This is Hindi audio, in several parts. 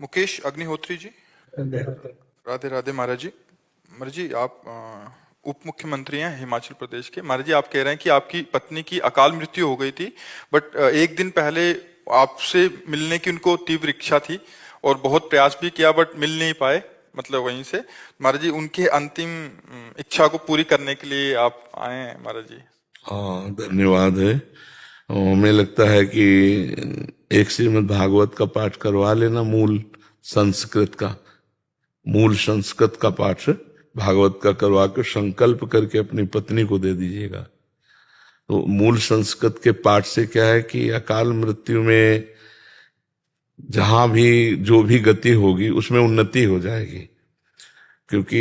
मुकेश अग्निहोत्री जी। राधे राधे महाराज जी। महाराज जी, आप उप मुख्यमंत्री हैं हिमाचल प्रदेश के। महाराज जी, आप कह रहे हैं कि आपकी पत्नी की अकाल मृत्यु हो गई थी, बट एक दिन पहले आपसे मिलने की उनको तीव्र इच्छा थी और बहुत प्रयास भी किया, बट मिल नहीं पाए, मतलब वहीं से। महाराज जी, उनके अंतिम इच्छा को पूरी करने के लिए आप आए हैं महाराज जी। हाँ, धन्यवाद है। हमें लगता है कि एक श्रीमद् भागवत का पाठ करवा लेना, मूल संस्कृत का पाठ भागवत का करवा के संकल्प करके अपनी पत्नी को दे दीजिएगा। तो मूल संस्कृत के पाठ से क्या है कि अकाल मृत्यु में जहां भी जो भी गति होगी उसमें उन्नति हो जाएगी, क्योंकि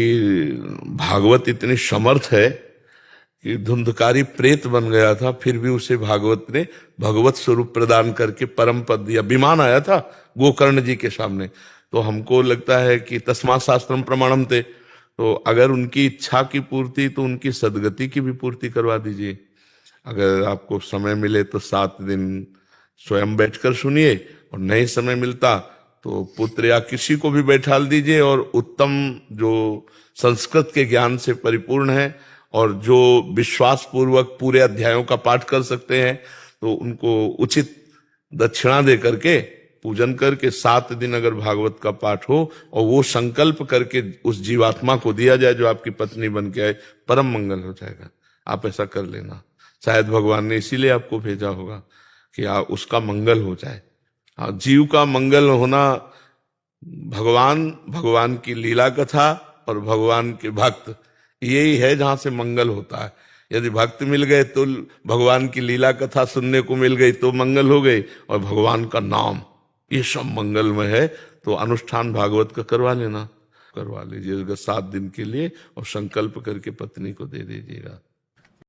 भागवत इतनी समर्थ है कि धुंधकारी प्रेत बन गया था, फिर भी उसे भागवत ने भगवत स्वरूप प्रदान करके परम पद दिया। विमान आया था गोकर्ण जी के सामने, तो हमको लगता है कि तस्मात् शास्त्रम प्रमाणम थे, तो अगर उनकी इच्छा की पूर्ति तो उनकी सदगति की भी पूर्ति करवा दीजिए। अगर आपको समय मिले तो 7 दिन स्वयं बैठकर सुनिए, और नहीं समय मिलता तो पुत्र या किसी को भी बैठाल दीजिए, और उत्तम जो संस्कृत के ज्ञान से परिपूर्ण है और जो विश्वास पूर्वक पूरे अध्यायों का पाठ कर सकते हैं, तो उनको उचित दक्षिणा दे करके पूजन करके 7 दिन अगर भागवत का पाठ हो और वो संकल्प करके उस जीवात्मा को दिया जाए जो आपकी पत्नी बन के आए, परम मंगल हो जाएगा। आप ऐसा कर लेना। शायद भगवान ने इसीलिए आपको भेजा होगा कि उसका मंगल हो जाए। जीव का मंगल होना, भगवान की लीला कथा और भगवान के भक्त, यही है जहां से मंगल होता है। यदि भक्त मिल गए तो भगवान की लीला कथा सुनने को मिल गई तो मंगल हो गई, और भगवान का नाम, ये सब मंगलमय है। तो अनुष्ठान भागवत का करवा लीजिएगा 7 दिन के लिए, और संकल्प करके पत्नी को दे दीजिएगा।